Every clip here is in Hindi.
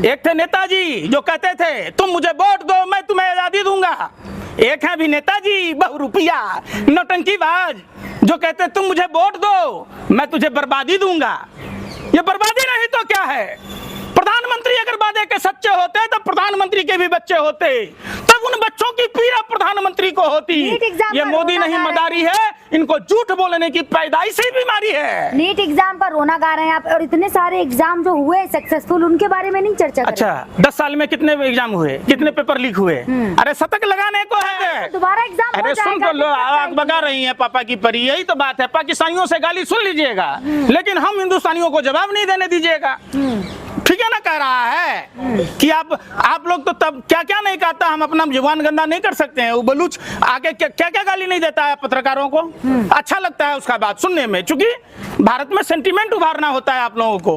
एक थे नेताजी जो कहते थे तुम मुझे वोट दो मैं तुम्हें आजादी दूंगा। एक है भी नेताजी बहुरूपिया नौटंकीबाज जो कहते तुम मुझे वोट दो मैं तुझे बर्बादी दूंगा। ये बर्बादी नहीं तो क्या है? प्रधानमंत्री अगर वादे के सच्चे होते तब प्रधानमंत्री के भी बच्चे होते, तब उन बच्चों की पीड़ा प्रधानमंत्री को होती। ये मोदी नहीं मदारी है, इनको झूठ बोलने की पैदाइशी बीमारी है। नीट एग्जाम पर रोना गा रहे हैं आप, और इतने सारे एग्जाम जो हुए सक्सेसफुल उनके बारे में नहीं चर्चा करें। अच्छा 10 साल में कितने एग्जाम हुए, कितने पेपर लीक हुए? अरे शतक लगाने को है, दोबारा एग्जाम अरे सुन तो लो, आग बगा रही है पापा की परी। यही तो बात है, पाकिस्तानियों से गाली सुन लीजिएगा लेकिन हम हिंदुस्तानियों को जवाब नहीं देने दीजिएगा। ठीक है ना, कह रहा है कि आप लोग तो तब क्या क्या नहीं कहता, हम अपना जुबान गंदा नहीं कर सकते हैं। वो बलूच आके क्या क्या गाली नहीं देता है पत्रकारों को, अच्छा लगता है उसका बात सुनने में, क्योंकि भारत में सेंटीमेंट उभारना होता है आप लोगों को।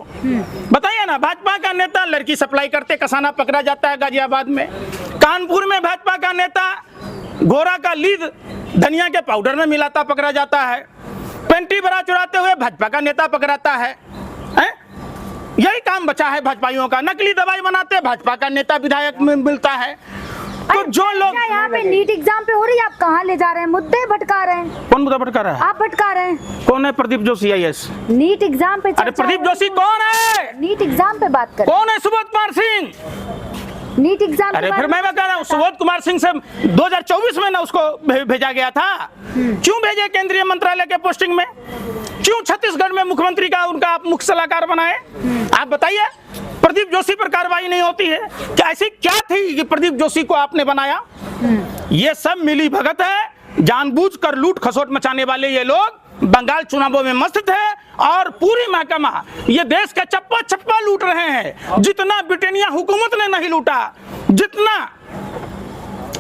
बताइए ना, भाजपा का नेता लड़की सप्लाई करते कसाना पकड़ा जाता है गाजियाबाद में, कानपुर में भाजपा का नेता गोरा का लीद धनिया के पाउडर में मिलाता पकड़ा जाता है, पेंटी बरा चुराते हुए भाजपा का नेता पकड़ाता है। यही काम बचा है भाजपाइयों का, नकली दवाई बनाते भाजपा का नेता विधायक में मिलता है। तो जो लोग यहाँ पे नीट एग्जाम पे हो रही है, आप कहाँ ले जा रहे हैं? मुद्दे भटका रहे हैं। कौन मुद्दा भटका रहा है? आप भटका रहे हैं। कौन है Pradeep Joshi IAS? NEET exam पे अरे प्रदीप जोशी कौन है? नीट एग्जाम पे बात कर। कौन है? सुबोध कुमार सिंह। NEET exam. अरे फिर मैं कह रहा हूँ सुबोध कुमार सिंह से 2024 में ना उसको भेजा गया था, क्यों भेजे केंद्रीय मंत्रालय के पोस्टिंग में? क्यों छत्तीसगढ़ में मुख्यमंत्री का उनका आप मुख्य सलाहकार बनाए? आप बताइए, प्रदीप जोशी पर कार्रवाई नहीं होती है क्या? ऐसी क्या थी कि प्रदीप जोशी को आपने बनाया? ये सब मिली भगत है, जानबूझकर लूट खसोट मचाने वाले ये लोग बंगाल चुनावों में मस्त थे और पूरी महकमा ये देश का चप्पा चप्पा लूट रहे हैं, जितना ब्रिटेनिया हुकूमत ने नहीं लूटा, जितना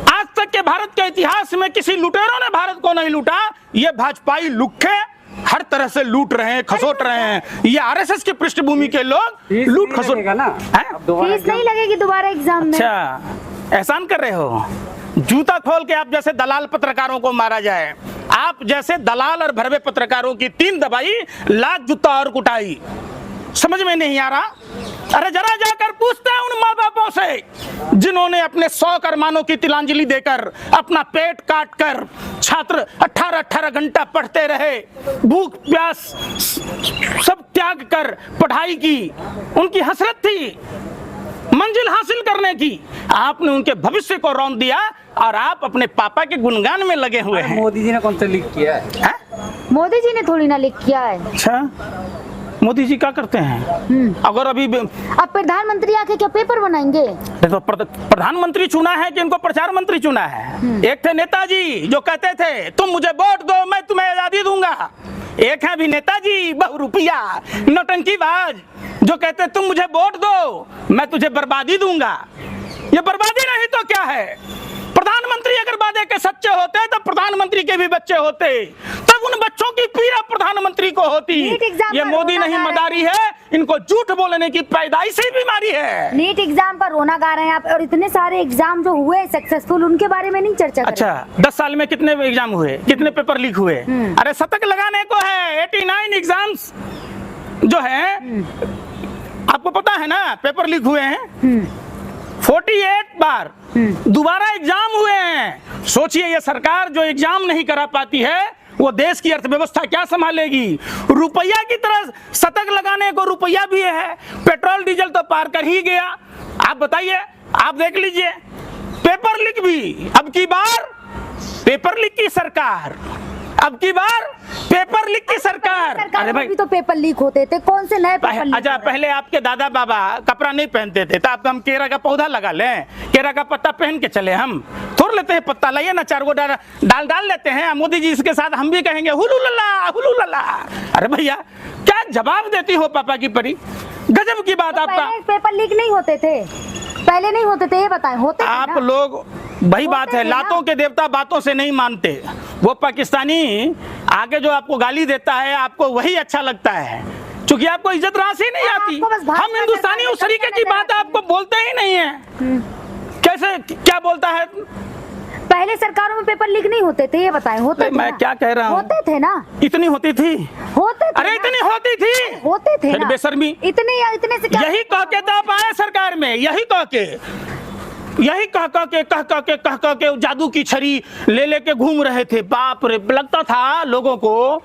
आज तक के भारत के इतिहास में किसी लुटेरों ने भारत को नहीं लूटा, ये भाजपाई लुक्खे हर तरह से लूट रहे हैं, खसोट रहे हैं। ये RSS की पृष्ठभूमि के लोग लूट खसोट ना। फीस नहीं लगेगी दोबारा एग्जाम में? अच्छा एहसान कर रहे हो, जूता खोल के आप जैसे दलाल पत्रकारों को मारा जाए। आप जैसे दलाल और भरवे पत्रकारों की 3 दबाई, लात जूता और कुटाई, समझ में नहीं आ रहा। अरे जरा जाकर पूछते हैं उन माँ बापों से जिन्होंने अपने 100 करमानों की तिलांजलि देकर अपना पेट काट कर छात्र 18-18 घंटा पढ़ते रहे, भूख प्यास सब त्याग कर पढ़ाई की, उनकी हसरत थी मंजिल हासिल करने की। आपने उनके भविष्य को रौंद दिया और आप अपने पापा के गुणगान में लगे हुए हैं। मोदी जी ने कौन सा लीक किया है? मोदी जी ने थोड़ी ना लीक किया है। अच्छा मोदी जी क्या करते हैं? अगर अभी अब प्रधानमंत्री आके क्या पेपर बनाएंगे? तो प्रधानमंत्री चुना है कि इनको प्रचार मंत्री चुना है? एक थे नेताजी जो कहते थे तुम मुझे वोट दो मैं तुम्हें आजादी दूंगा। एक है भी नेताजी बहुरूपिया नौटंकीबाज जो कहते तुम मुझे वोट दो मैं तुझे बर्बादी दूंगा। ये बर्बादी नहीं तो क्या है? प्रधानमंत्री अगर वादे के सच्चे होते तब प्रधानमंत्री के भी बच्चे होते, तब उन बच्चों की पीड़ा प्रधानमंत्री को होती। ये मोदी नहीं मदारी है, इनको झूठ बोलने की पैदाइशी बीमारी है। नीट एग्जाम पर रोना गा रहे हैं आप, और इतने सारे एग्जाम जो हुए सक्सेसफुल उनके बारे में नहीं चर्चा करें। अच्छा 10 साल में कितने एग्जाम हुए, कितने पेपर लीक हुए? अरे शतक लगाने को है। 89 एग्जाम्स जो है आपको पता है ना पेपर लीक हुए हैं, 48 बार दोबारा एग्जाम हुए हैं। सोचिए ये सरकार जो एग्जाम नहीं करा पाती है वो देश की अर्थव्यवस्था क्या संभालेगी? रुपया की तरह शतक लगाने को रुपया भी है, पेट्रोल डीजल तो पार कर ही गया। आप बताइए, आप देख लीजिए पेपर लीक भी। अब की बार पेपर लीक की सरकार, अब की बार पेपर लीक की सरकार। अरे भाई तो पेपर लीक होते थे, कौन से नए पेपर लीक? अच्छा पहले आपके दादा बाबा कपड़ा नहीं पहनते थे तो अब हम केरा का पौधा लगा लें, केरा का पत्ता पहन के चले, हम तोड़ लेते हैं पत्ता, लाइए ना 4 गो डाल लेते हैं। मोदी जी इसके साथ हम भी कहेंगे हुलू लला। अरे भैया क्या जवाब देती हो पापा की परी, गजब की बात। आपका पेपर लीक नहीं होते थे, पहले नहीं होते थे, ये बताएं होते थे आप लोग। वही बात है, लातों के देवता बातों से नहीं मानते। वो पाकिस्तानी आगे जो आपको गाली देता है आपको वही अच्छा लगता है, क्योंकि आपको इज्जत राशि नहीं आती। हम हिंदुस्तानी उस तरीके की बात आपको बोलते ही नहीं है। कैसे क्या बोलता है? पहले सरकारों में पेपर लीक नहीं होते थे, ये बताएं। होते थे मैं ना? क्या कह रहा हूँ, होते थे ना, इतनी होती थी, होते थे अरे ना? इतनी होती थी, होते थे फिर ना? बेशर्मी, इतने से क्या यही कह के तो आप आए सरकार में, यही कह के जादू की छड़ी ले लेके घूम रहे थे। बाप रे, लगता था लोगों को।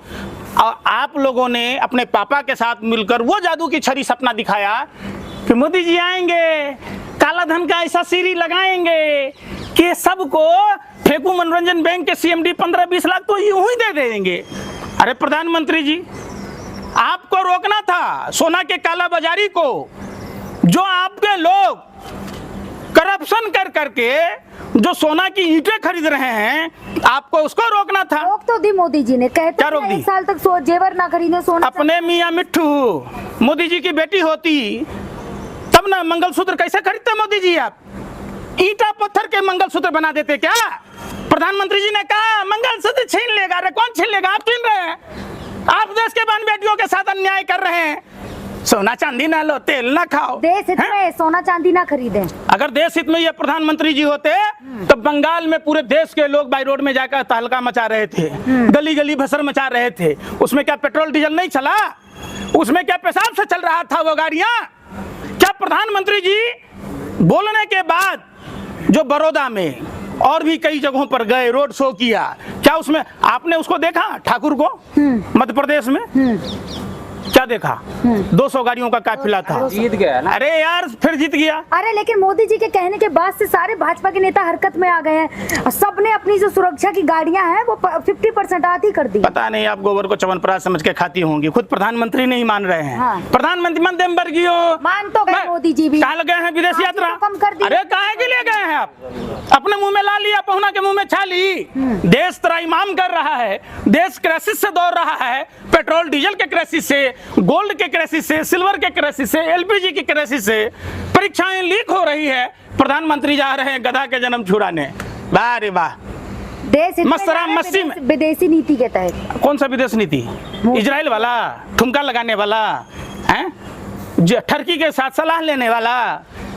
और आप लोगों ने अपने पापा के साथ मिलकर वो जादू की छड़ी सपना दिखाया कि मोदी जी आएंगे, काला धन का ऐसा सीरी लगाएंगे कि सबको फेंकू मनोरंजन बैंक के सीएमडी 15-20 लाख तो यूं ही दे देंगे। अरे प्रधानमंत्री जी, आपको रोकना था सोना के काला बाजारी को, जो आपके लोग करप्शन कर करके जो सोना की ईंटें खरीद रहे हैं, आपको उसको रोकना था। रोक तो दी मोदी जी ने, कहते क्या रोक दी? 1 साल तक जेवर ना खरीदे, सोना। अपने मियाँ मिट्ठू मोदी जी की बेटी होती तब ना मंगलसूत्र कैसे खरीदते मोदी जी? आप ईटा पत्थर के मंगलसूत्र बना देते क्या? प्रधानमंत्री जी ने कहा मंगलसूत्र छीन लेगा। अरे कौन छीन लेगा? आप छीन रहे हैं। आप देश के बहन बेटियों के साथ अन्याय कर रहे हैं। सोना चांदी ना लो, तेल ना खाओ। देश हित में सोना चांदी ना खरीदे। अगर देश हित में ये प्रधानमंत्री जी होते तो बंगाल में पूरे देश के लोग बाई रोड में जाकर तहलका मचा रहे थे, गली गली भसड़ मचा रहे थे। उसमें क्या पेट्रोल डीजल नहीं चला? उसमें क्या पेशाब से चल रहा था वो गाड़ियां? क्या प्रधानमंत्री जी बोलने के बाद जो बड़ौदा में और भी कई जगहों पर गए, रोड शो किया, क्या उसमें आपने उसको देखा ठाकुर को? मध्य प्रदेश में क्या देखा? 200 गाड़ियों का काफिला था। जीत गया ना। अरे यार, फिर जीत गया। अरे लेकिन मोदी जी के कहने के बाद से सारे भाजपा के नेता हरकत में आ गए हैं। सबने अपनी जो सुरक्षा की गाड़ियां हैं वो 50% आधी कर दी। पता नहीं आप गोबर को च्यवनप्राश समझ के खाती होंगी। खुद प्रधानमंत्री नहीं मान रहे हैं। हाँ। प्रधानमंत्री मध्यम वर्गीय मान तो गए मोदी जी भी। कहाँ गए हैं विदेश यात्रा? तो कम कर दी। अरे काहे के लिए गए हैं आप? अपने मुंह में ला लिया, पहुना के मुंह में छा ली। देश त्राईमाम कर रहा है, देश क्राइसिस से दौड़ रहा है, पेट्रोल डीजल के क्राइसिस से, गोल्ड के क्राइसिस से, सिल्वर के क्राइसिस से, एलपीजी की क्राइसिस से, परीक्षाएं लीक हो रही है। प्रधानमंत्री जा रहे हैं गधा के जन्म छुड़ाने। वाह रे वाह, देश हित में मस्तरा जा रहे हैं मस्ती में। विदेशी नीति के तहत। कौन सा विदेश नीति? इजराइल वाला, ठुमका लगाने वाला हैं, टर्की के साथ सलाह लेने वाला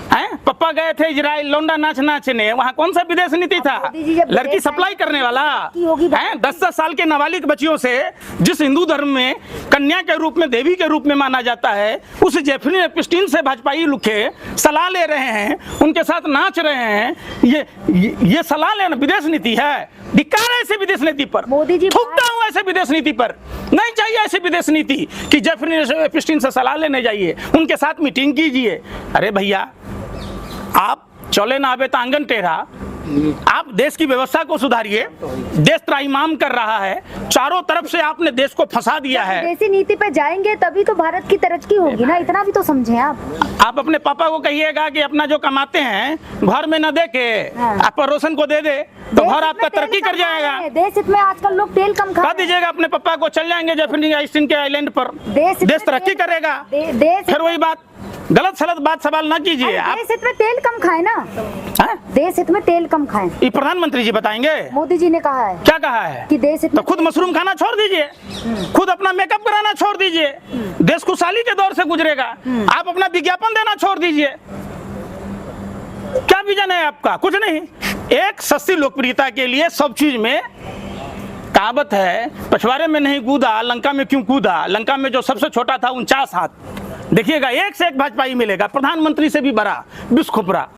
हैं? पापा गए थे इजराइल लौंडा नाच नाचने, वहाँ कौन सा विदेश नीति था? मोदी जी जब लड़की विदेश सप्लाई करने वाला होगी हैं? 10-10 साल के नाबालिग बच्चियों से, जिस हिंदू धर्म में कन्या के रूप में, देवी के रूप में माना जाता है, उस जेफनी एप्स्टीन से भाजपाई लुखे सलाह ले रहे हैं, उनके साथ नाच रहे हैं। ये सलाह लेना विदेश नीति है? धिक्कार है ऐसे विदेश नीति पर। मोदी जी थूकता हूं ऐसे विदेश नीति पर। नहीं चाहिए ऐसी विदेश नीति कि जेफनी एप्स्टीन से सलाह लेने जाइए, उनके साथ मीटिंग कीजिए। अरे भैया, आप चले ना आवे तो आंगन टेढ़ा। आप देश की व्यवस्था को सुधारिए। देश त्राईमाम कर रहा है, चारों तरफ से आपने देश को फंसा दिया है। विदेशी नीति पे जाएंगे तभी तो भारत की तरक्की होगी ना, इतना भी तो समझें आप। आप अपने पापा को कहिएगा कि अपना जो कमाते हैं घर में न दे के आप पड़ोसन को दे दे, तो घर आपका तरक्की कर जाएगा। देश हित में आजकल लोग तेल कम खा कह दीजिएगा अपने पापा को, चल जाएंगे जेफनी एप्स्टीन के आइलैंड पर, देश तरक्की करेगा। फिर वही बात, गलत सलत बात सवाल ना कीजिए आप। देश हित में तेल कम खाए ना, देश हित में तेल कम खाएं। ये प्रधानमंत्री जी बताएंगे? मोदी जी ने कहा है। क्या कहा है? कि देश हित तो में खुद मशरूम खाना छोड़ दीजिए, खुद अपना मेकअप कराना छोड़ दीजिए, देश खुशहाली के दौर से गुजरेगा। आप अपना विज्ञापन देना छोड़ दीजिए। क्या विजन है आपका? कुछ नहीं। एक सस्ती लोकप्रियता के लिए सब चीज में कहावत है, पछवाड़े में नहीं कूदा लंका में क्यों कूदा। लंका में जो सबसे छोटा था 49 हाथ, देखिएगा एक से एक भाजपा ही मिलेगा, प्रधानमंत्री से भी बड़ा विष खोपरा।